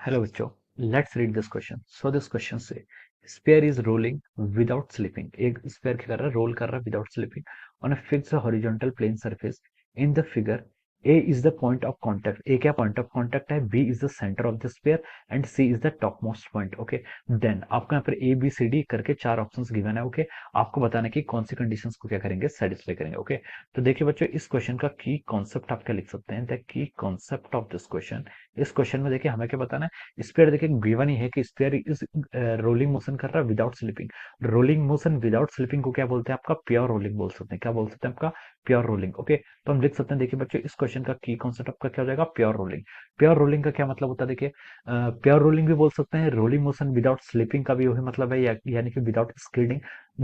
Hello बच्चों, let's read this question. So this question say sphere is rolling without slipping. एक sphere क्या कर रहा है? रोल कर रहा है without slipping on a fixed horizontal plane surface. In the figure, A is the point of contact. A क्या point of contact है? B is the center of the sphere and C is the topmost point. Okay. Then आपको यहाँ पर A B C D करके चार options given है. Okay. आपको बताना कि कौन सी कंडीशंस को क्या करेंगे? सेटिस्फाई करेंगे. ओके. तो देखिए बच्चों, इस क्वेश्चन का की कॉन्सेप्ट आप क्या लिख सकते हैं? The key concept of this question. इस क्वेश्चन में देखिए हमें क्या बताना है. स्पेयर देखिए गिवन ही है कि स्पेयर इज रोलिंग मोशन कर रहा है without slipping. Rolling motion without slipping को क्या बोलते हैं? आपका प्योर रोलिंग बोल सकते हैं. क्या बोल सकते हैं? आपका प्योर रोलिंग. ओके. तो हम लिख सकते हैं, देखिए बच्चों, इस क्वेश्चन का की कॉन्सेप्ट आपका क्या हो जाएगा? Pure rolling. प्योर रोलिंग का क्या मतलब होता है? देखिए प्योर रोलिंग भी बोल सकते हैं, रोलिंग मोशन विदाउट स्लिपिंग का भी वही मतलब है, यानी कि विदाउट स्किडिंग,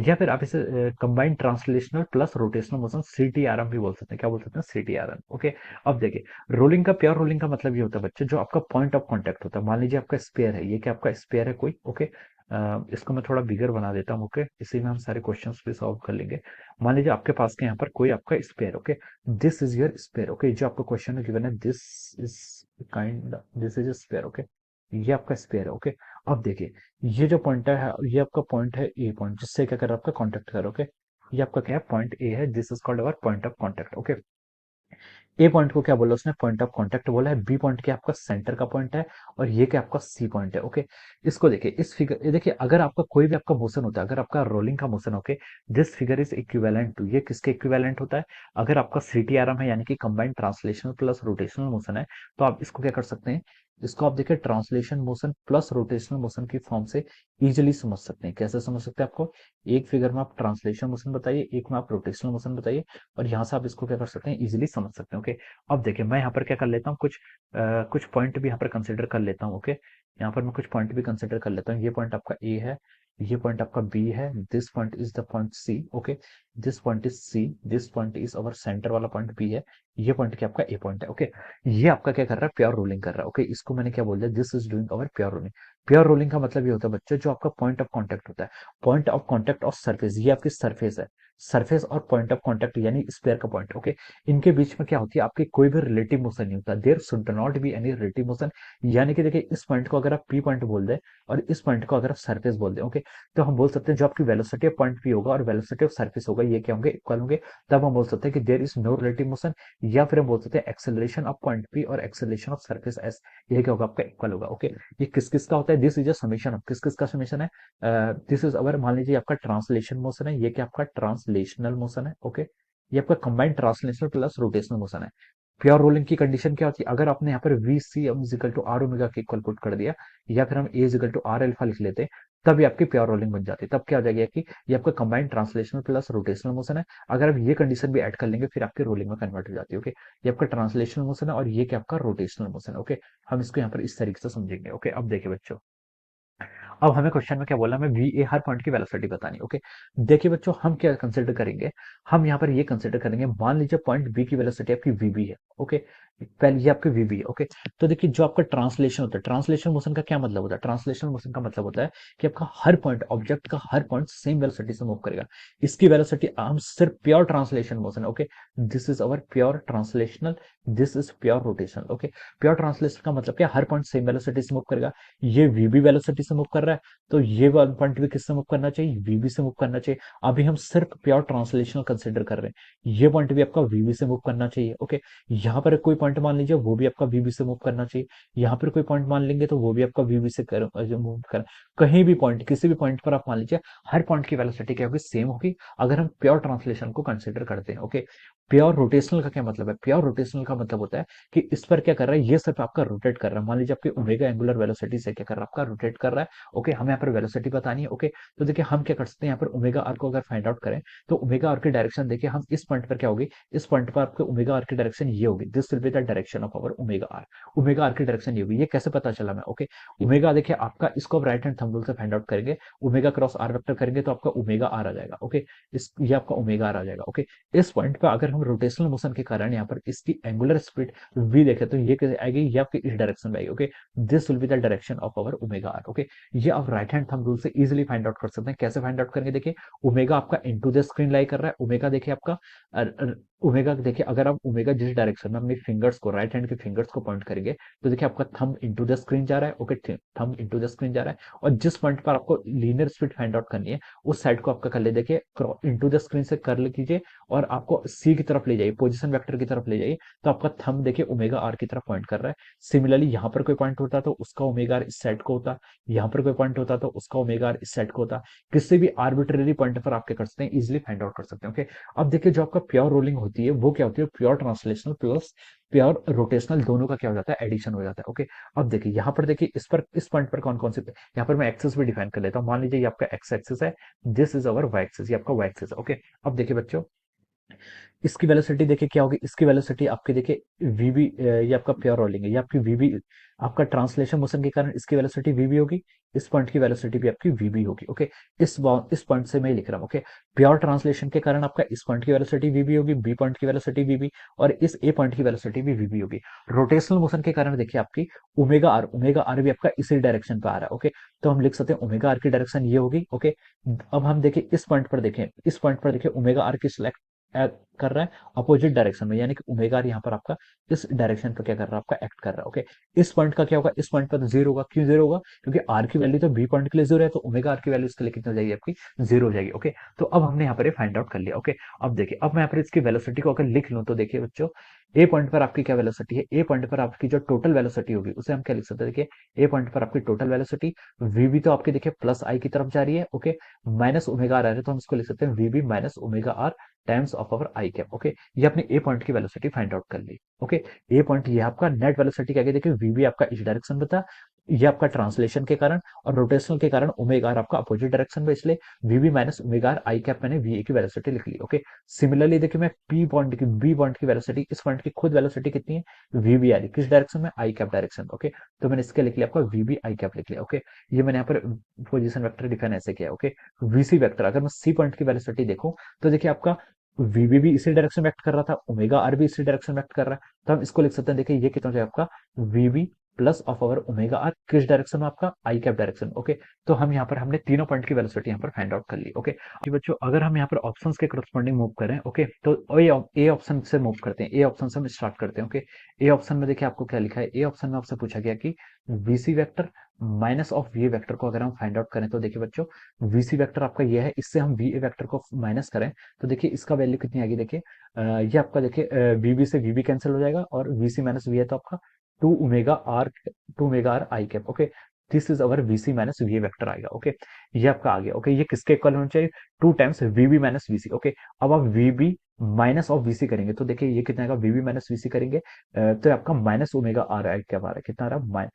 या फिर आप इसे combined translational plus rotational motion CTRM भी बोल सकते हैं. क्या बोल सकते हैं? सीटीआरएम. ओके. अब देखिए, रोलिंग का, प्योर रोलिंग का मतलब ये होता है बच्चे, जो आपका पॉइंट ऑफ कांटेक्ट होता है. मान लीजिए आपका स्पेयर है, ये क्या आपका स्पेयर है कोई. ओके. इसको मैं थोड़ा बिगर बना देता हूँ. ओके. इसी में हम सारे क्वेश्चंस भी सॉल्व कर लेंगे. मान लीजिए आपके पास के यहाँ पर कोई आपका sphere. Okay. This is your sphere. Okay. जो आपका क्वेश्चन में गिवन है, this is this is sphere. Okay. ये आपका स्पेयर है. ओके. अब देखिए, ये जो पॉइंट है, ये आपका पॉइंट है ए पॉइंट, जिससे क्या कर रहा है? आपका कॉन्टेक्ट कर. ओके. ये आपका क्या है? पॉइंट ए है. This is called our point of contact. Okay. A point को क्या बोला उसने? पॉइंट ऑफ कांटेक्ट बोला है. बी पॉइंट क्या आपका सेंटर का पॉइंट है, और ये क्या आपका सी पॉइंट है. ओके. इसको देखिए, इस फिगर, ये देखिए, अगर आपका कोई भी आपका मोशन होता है, अगर आपका रोलिंग का motion, okay, this figure is equivalent to, ये किसके इक्विवेलेंट होता है? अगर आपका सीटीआरएम है, यानी कि combined translational plus rotational motion है, तो आप इसको क्या कर सकते हैं? इसको आप देखिए translation motion plus rotational motion की फॉर्म से इजिली समझ सकते हैं. कैसे समझ सकते हैं? आपको एक फिगर में आप ट्रांसलेशन मोशन बताइए, एक में आप रोटेशनल मोशन बताइए, और यहाँ से आप इसको क्या कर सकते हैं? इजिली समझ सकते हैं. ओके. अब देखिए, मैं यहाँ पर क्या कर लेता हूँ, कुछ पॉइंट भी यहाँ पर कंसिडर कर लेता हूँ. ओके. यहाँ पर मैं कुछ पॉइंट भी कंसिडर कर लेता हूँ. ये पॉइंट आपका ए है, ये पॉइंट आपका बी है, this point is the point C. Okay. This point is C, this point is our centre वाला पॉइंट बी है, ये पॉइंट क्या आपका ए पॉइंट है. ओके. ये आपका क्या कर रहा है? प्योर रोलिंग कर रहा है. ओके. इसको मैंने क्या बोल दिया? This is doing our pure rolling. Pure rolling का मतलब ये होता है बच्चों, जो आपका पॉइंट ऑफ कॉन्टेक्ट होता है, point of contact of surface, ये आपकी सरफेस है. सरफेस और पॉइंट ऑफ कॉन्टेक्ट यानी स्पेयर का पॉइंट. ओके. इनके बीच में क्या होती है? आपकी कोई भी रिलेटिव मोशन नहीं होता. There should not be any relative motion. यानी कि देखिए, इस पॉइंट को अगर आप पी पॉइंट बोल दे और इस पॉइंट को अगर आप सरफेस बोल दे, ओके, तो हम बोल सकते हैं जो आपकी वेलोसिटी ऑफ पॉइंट पी होगा और वेलोसिटी ऑफ सरफेस होगा, ये क्या होंगे? इक्वल होंगे. तब हम बोल सकते हैं कि there is no relative motion, या फिर हम बोल सकते हैं एक्सेलरेशन ऑफ पॉइंट पी और एक्सेलरेशन ऑफ सरफेस एस, ये क्या होगा? आपका इक्वल होगा. ओके. ये किस किस का होता है? This is a summation of, किस किस का समेशन है? दिस इज अवर, मान लीजिए आपका ट्रांसलेशन मोशन है, ये क्या आपका ट्रांसलेशनल मोशन है. ओके. ये आपका combined translational plus rotational motion है. प्योर रोलिंग की कंडीशन क्या होती है? अगर आपने यहाँ पर V C equal to R omega के इक्वल पुट कर दिया, या फिर हम A equal to R alpha लिख लेते, तब ये आपकी प्योर रोलिंग बन जाती है. तब क्या हो जाएगी कि ये आपका combined translational plus rotational motion है. अगर आप ये कंडीशन भी ऐड कर लेंगे, फिर आपकी रोलिंग में कन्वर्ट हो जाती है. ओके. ये आपका ट्रांसलेशनल मोशन है और ये क्या आपका रोटेशनल मोशन है. ओके. हम इसको यहाँ पर इस तरीके से समझेंगे. ओके. अब देखिए बच्चों, अब हमें क्वेश्चन में क्या बोला? हमें वी ए हर पॉइंट की वेलोसिटी बतानी. ओके. देखिए बच्चों, हम क्या कंसिडर करेंगे? हम यहाँ पर ये कंसिडर करेंगे, मान लीजिए पॉइंट बी की वेलोसिटी आपकी वीबी है. ओके. पहले ये आपकी वीबी है. ओके. तो देखिए, जो आपका ट्रांसलेशन होता है, ट्रांसलेशन मोशन का क्या मतलब होता है? ट्रांसलेशन मोशन का मतलब होता है कि आपका हर पॉइंट, ऑब्जेक्ट का हर पॉइंट सेम वेलोसिटी से मूव करेगा. इसकी वेलोसिटी हम सिर्फ pure translation motion. Okay. This is our pure translational, this is pure rotational. Okay. Pure translation का मतलब क्या? हर पॉइंट सेम वेलोसिटी से मूव करेगा. ये वीबी वेलोसिटी से मूव कर रहा है, तो ये वाला पॉइंट भी किससे मूव करना चाहिए? वीबी से मूव करना चाहिए. अभी हम सिर्फ प्योर ट्रांसलेशनल कंसिडर कर रहे हैं. ये पॉइंट भी आपका वीबी से मूव करना चाहिए. ओके. यहाँ पर कोई पॉइंट मान लीजिए, वो भी आपका वीबी से मूव करना चाहिए. यहाँ पर कोई पॉइंट मान लेंगे तो वो भी आपका वीबी से मूव कर, कहीं भी पॉइंट, किसी भी पॉइंट पर आप मान लीजिए, हर पॉइंट की वेलोसिटी क्या होगी? सेम होगी, अगर हम प्योर ट्रांसलेशन को कंसिडर करते हैं. ओके. प्योर रोटेशनल का क्या मतलब है? प्योर रोटेशनल का मतलब होता है कि इस पर क्या कर रहा है? ये सिर्फ आपका रोटेट कर रहा है. मान लीजिए आपकी ओमेगा एंगुलर वेलोसिटी से क्या कर रहा है? आपका रोटेट कर रहा है. ओके. हमें यहाँ पर वेलोसिटी बतानी है. ओके. तो देखिए, हम क्या कर सकते हैं, यहाँ पर ओमेगा आर को अगर फाइंड आउट करें, तो ओमेगा आर की डायरेक्शन देखिए, हम इस पॉइंट पर क्या होगी? इस पॉइंट पर आपके ओमेगा आर की डायरेक्शन ये होगी. This will be the direction of our omega R. Omega R की डायरेक्शन ये होगी. ये कैसे पता चला मैं? ओके. ओमेगा देखिए आपका, इसको आप राइट हैंड थंब रूल से फाइंड आउट करेंगे, ओमेगा क्रॉस आर वेक्टर करेंगे तो आपका ओमेगा आर आ जाएगा. ओके. इस ये आपका ओमेगा आर आ जाएगा. ओके. इस पॉइंट पर अगर हम हम रोटेशनल मोशन के कारण यहाँ पर इसकी एंगुलर स्पीड v देखें तो ये कैसे आएगी, ये आपकी इस डायरेक्शन में आएगी। Okay, this will be the direction of our omega R. Okay, ये आप राइट हैंड थंब रूल से इजीली फाइंड आउट कर सकते हैं। कैसे फाइंड आउट करेंगे, देखिए ओमेगा आपका इनटू द स्क्रीन लाई कर रहा है। ओमेगा देखिए आपका ओमेगा देखिए, अगर आप ओमेगा जिस डायरेक्शन में अपनी फिंगर्स को, राइट हैंड के फिंगर्स को पॉइंट करेंगे तो देखिए आपका थंब इनटू द स्क्रीन जा रहा है। Okay, thumb into the screen जा रहा है, और जिस पॉइंट पर आपको लीनियर स्पीड फाइंड आउट करनी है उस साइड को आपका कर ले, देखिए इनटू द स्क्रीन से कर कीजिए और आपको सी की तरफ ले जाइए, पोजीशन वेक्टर की तरफ ले जाइए, तो आपका थंब देखिए ओमेगा आर की तरफ पॉइंट कर रहा है। सिमिलरली यहाँ पर कोई पॉइंट होता तो उसका ओमेगा आर इस साइड को होता, यहाँ पर कोई पॉइंट होता तो उसका ओमेगा आर इस साइड को होता। किसी भी आर्बिट्रेरी पॉइंट पर आप क्या कर सकते हैं, इजिली फाइंड आउट कर सकते हैं। ओके, अब देखिए जो आपका प्योर रोलिंग होती है वो क्या होती है, pure translational plus pure rotational, दोनों का क्या हो जाता है, एडिशन हो जाता है। ओके, अब देखिए यहाँ पर देखिए इस पॉइंट पर कौन कौन से, यहाँ पर मैं एक्सेस भी डिफाइन कर लेता हूँ। मान लीजिए ये आपका एक्स एक्सेस है, this is our Y axis, ये आपका वाई एक्सेस है। ओके, अब देखिए बच्चों इसकी वेलोसिटी देखिए क्या होगी, इसकी वेलोसिटी आपकी देखिए वीबी, ये आपका प्योर रोलिंग है, ये आपकी वीबी, आपका ट्रांसलेशन मोशन के कारण इसकी वेलोसिटी वीबी होगी, इस पॉइंट की वेलोसिटी भी आपकी वीबी होगी। ओके, इस पॉइंट से मैं लिख रहा हूँ। ओके, प्योर ट्रांसलेशन के कारण आपका इस पॉइंट की वेलोसिटी वीबी होगी, बी पॉइंट की वेलोसिटी वीबी, और इस ए पॉइंट की वेलोसिटी भी वीबी होगी। रोटेशनल मोशन के कारण देखिए आपकी ओमेगा आर भी आपका इसी डायरेक्शन पे आ रहा है। ओके, तो हम लिख सकते हैं ओमेगा आर की डायरेक्शन ये होगी। ओके, अब हम देखें इस पॉइंट पर, देखें इस पॉइंट पर, देखिए ओमेगा आर की सिलेक्ट कर रहा है अपोजिट डायरेक्शन में, यानी कि ओमेगा आर यहाँ पर आपका इस डायरेक्शन पर क्या कर रहा है, आपका एक्ट कर रहा है। ओके, इस पॉइंट का क्या होगा, इस पॉइंट पर तो जीरो होगा। क्यों जीरो होगा, क्योंकि आर की वैल्यू तो बी पॉइंट के लिए जीरो है, तो ओमेगा आर की वैल्यू इसके लिए कितनी हो जाएगी, आपकी जीरो हो जाएगी। ओके, तो अब हमने यहाँ पर ये फाइंड आउट कर लिया। ओके, अब देखिए अब मैं यहाँ पर इसकी वेलोसिटी को अगर लिख लूँ तो देखिए बच्चों, ए पॉइंट पर आपकी क्या वेलोसिटी है, ए पॉइंट पर आपकी जो टोटल वेलोसिटी होगी उसे हम क्या लिख सकते हैं, देखिए ए पॉइंट पर आपकी टोटल वेलोसिटी वीबी तो आपकी देखिए प्लस आई की तरफ जा रही है। ओके, माइनस ओमेगा आर आ रहा है, तो हम इसको लिख सकते हैं VB minus omega R times of our I cap. Okay, ये अपने ए पॉइंट की वेलोसिटी फाइंड आउट कर ली। ओके, ए पॉइंट ये आपका नेट वेलोसिटी क्या, देखिए वीबी आपका इस डायरेक्शन में था, ये आपका ट्रांसलेशन के कारण और रोटेशनल के कारण ओमेगा आर आपका अपोजिट डायरेक्शन में, इसलिए वीबी minus omega R I cap मैंने वी ए की वेलोसिटी लिख ली। ओके, सिमिलरली देखिए मैं बी पॉइंट की वेलोसिटी, इस पॉइंट की खुद वेलोसिटी कितनी है, वीबी आ रही किस डायरेक्शन में, आई कैप डायरेक्शन। ओके, तो मैंने इसके लिख लिया आपका वीबी आई कैप लिख लिया। ओके, ये मैंने यहाँ पर पोजिशन वेक्टर डिफाइन ऐसे किया। ओके, वीसी वेक्टर अगर मैं सी पॉइंट की वेलोसिटी देखूं तो देखिए आपका वीबी भी इसी डायरेक्शन में एक्ट कर रहा था, ओमेगा आर भी इसी डायरेक्शन में एक्ट कर रहा है, तो हम इसको लिख सकते हैं, देखिए ये कितना हो जाएगा आपका VB plus of over omega R किस डायरेक्शन में, आपका आई कैप डायरेक्शन। ओके, तो हम यहाँ पर हमने तीनों पॉइंट की वेलोसिटी यहाँ पर फाइंड आउट कर ली। ओके, जी बच्चों अगर हम यहाँ पर ऑप्शंस के करस्पॉन्डिंग मूव करें, ओके, तो ए ऑप्शन से मूव करते हैं, ए ऑप्शन से हम स्टार्ट करते हैं। ओके, ए ऑप्शन में देखिए आपको क्या लिखा है, ए ऑप्शन में आपसे पूछा गया कि VC vector minus of V vector को अगर हम फाइंड आउट करें तो देखिए बच्चों वीसी वेक्टर आपका ये है, इससे हम वी ए वेक्टर को माइनस करें तो देखिए इसका वैल्यू कितनी आएगी, देखिए ये आपका देखिए वीबी से वीबी कैंसिल हो जाएगा और वीसी माइनस वी है तो आपका two omega R I cap. Okay, this is our VC minus V vector आएगा। ओके, ये आपका आ गया। ओके, ये किसके इक्वल होना चाहिए, to times VB minus VC. Okay, अब आप वीबी माइनस ऑफ वीसी करेंगे तो देखिए ये कितना आएगा, वीबी माइनस वीसी करेंगे तो आपका minus omega R I cap आ रहा है, कितना आ रहा है,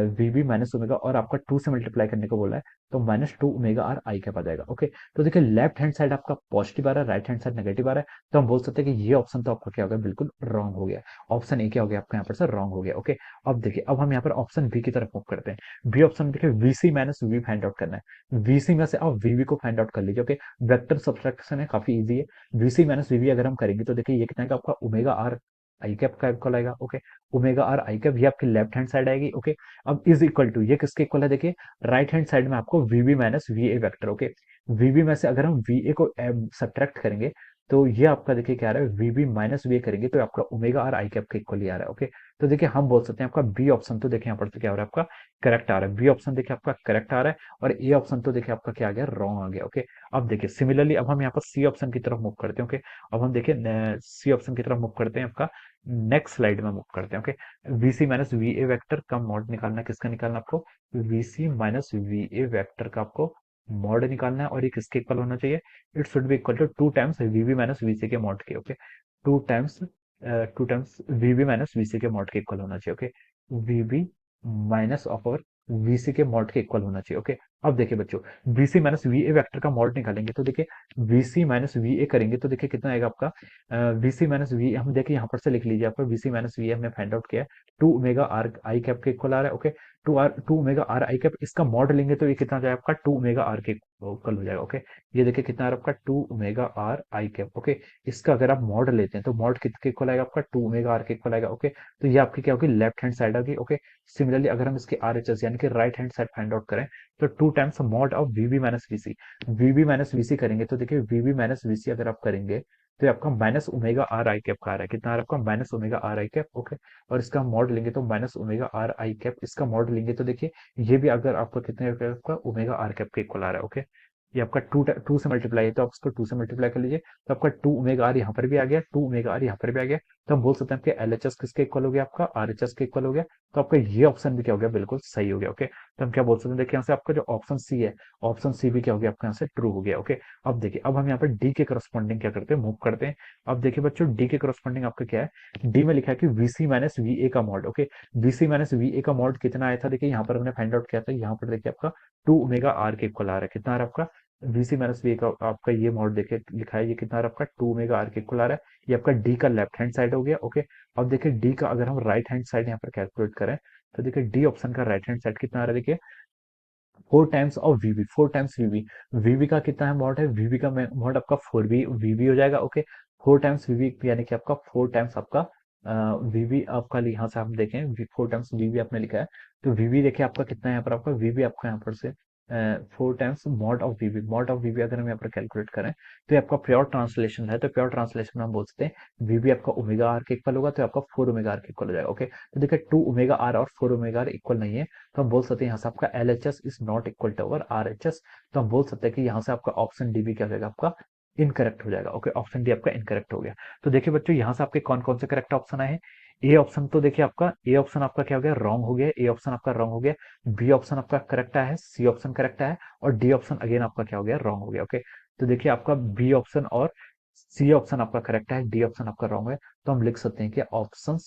वीबी माइनस ओमेगा, और आपका टू से मल्टीप्लाई करने को बोला है तो minus two omega R I cap आ जाएगा। ओके, तो देखिए लेफ्ट हैंड साइड आपका पॉजिटिव आ रहा है, राइट हैंड साइड नेगेटिव आ रहा है, तो हम बोल सकते हैं कि ये ऑप्शन तो आपका क्या हो गया, बिल्कुल रॉन्ग हो गया। ऑप्शन ए क्या हो गया आपका यहाँ पर सर, रॉन्ग हो गया। ओके, अब देखिए अब हम यहाँ पर ऑप्शन बी की तरफ मूव करते हैं। बी ऑप्शन में देखिए VC minus V find out करना है, वीसी में से आप वीवी को फाइंड आउट कर लीजिए। ओके, वेक्टर सब्सट्रैक्शन है, काफी इजी है। वीसी माइनस वीवी अगर हम करेंगे तो देखिए ये कितना है आपका ओमेगा आर आई कैप का इक्वल आएगा। Okay, omega R I cap ये आपकी लेफ्ट हैंड साइड आएगी। ओके, अब इज इक्वल टू ये किसके इक्वल है, देखिए राइट हैंड साइड में आपको VB minus V A vector. Okay, VB में से अगर हम वी ए को सब्ट्रैक्ट करेंगे तो ये आपका देखिए क्या आ रहा है, वीबी माइनस वी ए करेंगे तो आपका ओमेगा आर आई कैप के इक्वल ही आ रहा है। ओके, तो देखिए हम बोल सकते हैं आपका बी ऑप्शन तो देखिए यहाँ पर तो क्या हो रहा है, आपका करेक्ट आ रहा है, बी ऑप्शन देखिए आपका करेक्ट आ रहा है, और ए ऑप्शन तो देखिए आपका क्या आ गया, रॉन्ग आ गया। ओके, अब देखिए सिमिलरली अब हम यहाँ पर सी ऑप्शन की तरफ मूव करते हैं। ओके, अब हम देखिए सी ऑप्शन की तरफ मूव करते हैं, आपका नेक्स्ट स्लाइड में मूव करते हैं। Okay, VC minus V A vector का मॉड निकालना है, किसका निकालना है आपको, VC minus V A vector का आपको मॉड निकालना है, और ये किसके इक्वल होना चाहिए, it should be equal to two times VB minus VC के मॉड के। Okay, two times two times VB minus VC के मॉड के इक्वल होना चाहिए। ओके, वीबी माइनस ऑफ और वीसी के मॉड के इक्वल होना चाहिए। ओके, अब देखिए बच्चों, VC माइनस VA वेक्टर का मॉड निकालेंगे तो देखिए VC माइनस VA करेंगे तो देखिए कितना आएगा आपका, VC माइनस VA हम देखिए यहाँ पर से लिख लीजिए आपका VC माइनस VA हमने फाइंड आउट किया है, 2 ओमेगा आर आई कैप के इक्वल आ रहा है। Okay, 2 omega R I cap, इसका मॉड लेंगे तो ये कितना आ जाएगा आपका 2 ओमेगा आर के इक्वल हो जाएगा। ओके, ये देखिए कितना आ रहा है आपका 2 omega R I cap. Okay, इसका अगर आप मॉड लेते हैं तो मॉड कितने इक्वल आएगा आपका 2 ओमेगा आर के इक्वल आएगा। ओके, तो ये आपकी क्या होगी, लेफ्ट हैंड साइड होगी। ओके, सिमिलरली अगर हम इसके RHS यानी कि right hand side find out करें तो 2 times mod of VB minus VC, VB minus VC करेंगे तो देखिए VB माइनस VC अगर आप करेंगे तो ये आपका minus omega R I cap का आ रहा है, कितना आ रहा है आपका minus omega R I cap. Okay, और इसका मॉड लेंगे तो minus omega R I cap, इसका मॉड लेंगे तो देखिए ये भी अगर आपका कितने आपका ओमेगा आर कैप के इक्वल आ रहा है। ओके, ये आपका टू से मल्टीप्लाई है तो आप इसको 2 से मल्टीप्लाई कर लीजिए तो आपका 2 ओमेगा आर यहाँ पर भी आ गया, 2 ओमेगा आर यहाँ पर भी आ गया। तो हम बोल सकते हैं कि LHS किसके इक्वल हो गया, आपका RHS के इक्वल हो गया। तो आपका ये ऑप्शन भी क्या हो गया, बिल्कुल सही हो गया। ओके, तो हम क्या बोल सकते हैं, देखिए यहाँ से आपका जो ऑप्शन सी है, ऑप्शन सी भी क्या हो गया आपका यहाँ से ट्रू हो गया। ओके, अब देखिए अब हम यहाँ पर डी के करस्पॉन्डिंग क्या करते हैं, मूव करते हैं। अब देखिए बच्चों, डी के करस्पॉन्डिंग आपका क्या है, डी में लिखा है कि VC माइनस VA का mod. Okay, VC minus VA का मॉड कितना आया था, देखिए यहाँ पर हमने फाइंड आउट किया था, यहाँ पर देखिए आपका 2 ओमेगा आर के इक्वल आ रहा है, कितना आ रहा है आपका VC माइनस VA का आपका ये मॉड देखिए लिखा है, ये कितना आ रहा है आपका 2 ओमेगा आर के इक्वल आ रहा है। ये आपका डी का लेफ्ट हैंड साइड हो गया। ओके, अब देखिए डी का अगर हम राइट हैंड साइड यहाँ पर कैलकुलेट करें तो देखिए डी ऑप्शन का राइट हैंड साइड कितना आ रहा है, देखिए 4 टाइम्स ऑफ वीबी, 4 टाइम्स वीबी। वीबी का कितना है मॉड है, वीबी का मॉड आपका 4 वीबी हो जाएगा। ओके, 4 टाइम्स वीबी यानी कि आपका 4 टाइम्स आपका वीबी आपका यहाँ से आप देखें 4 टाइम्स वीबी आपने लिखा है तो वीबी देखिए आपका कितना है यहाँ पर, आपका वीबी आपका यहाँ पर से 4 times mod of VB, mod of VB अगर हम यहाँ पर कैलकुलेट करें तो ये आपका प्योर ट्रांसलेशन है, तो प्योर ट्रांसलेशन में हम बोल सकते हैं वीबी आपका ओमेगा आर के इक्वल होगा तो आपका 4 ओमेगा आर के इक्वल हो जाएगा। ओके, तो देखिए 2 ओमेगा आर और 4 ओमेगा आर इक्वल नहीं है तो हम बोल सकते हैं यहाँ से आपका LHS is not equal to our RHS। तो हम बोल सकते हैं कि यहाँ से आपका ऑप्शन डी भी क्या हो जाएगा आपका इनकरेक्ट हो जाएगा। ओके, ऑप्शन डी आपका इनकरेक्ट हो गया। तो देखिए बच्चों, यहाँ से आपके कौन कौन से करेक्ट ऑप्शन आए हैं। ए ऑप्शन तो देखिए आपका, ए ऑप्शन आपका क्या हो गया, रॉन्ग हो गया, ए ऑप्शन आपका रॉन्ग हो गया। बी ऑप्शन आपका करेक्ट आया है, सी ऑप्शन करेक्ट आया है और डी ऑप्शन अगेन आपका क्या हो गया, रॉन्ग हो गया। ओके, तो देखिए आपका बी ऑप्शन और सी ऑप्शन आपका करेक्ट है, डी ऑप्शन आपका रॉन्ग है। तो हम लिख सकते हैं कि option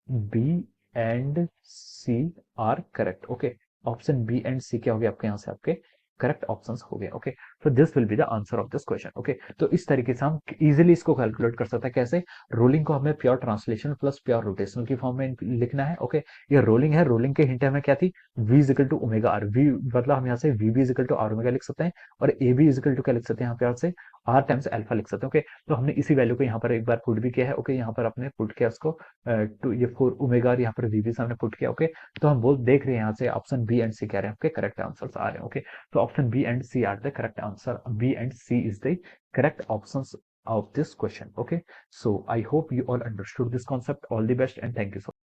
B and C are correct. Okay, option B and C क्या हो गया आपके यहाँ से आपके करेक्ट ऑप्शंस हो गए। ओके, तो this will be the answer of this question. Okay, तो इस तरीके से हम इजीली इसको कैलकुलेट कर सकते हैं। कैसे, रोलिंग को हमें pure translation plus pure rotational की फॉर्म में लिखना है। ओके, ये रोलिंग है, रोलिंग के हिंट हमें क्या थी, v is equal to omega R, V मतलब हम यहाँ से V B is equal to R omega लिख सकते हैं और A B is equal to क्या लिख सकते हैं यहाँ पे यहाँ से आर टाइम्स अल्फा लिख सकते हैं। ओके, तो हमने इसी वैल्यू को यहाँ पर एक बार पुट भी किया है। ओके, यहाँ पर आपने पुट किया उसको टू ये 4 ओमेगा यहाँ पर वी बी सामने पुट किया। ओके, तो हम बोल देख रहे हैं यहाँ से ऑप्शन बी एंड सी कह रहे हैं आपके करेक्ट आंसर आ रहे हैं। ओके, तो option B and C are the correct answer, B and C is the correct options of this question. Okay, so I hope you all understood this concept. All the best and thank you so much.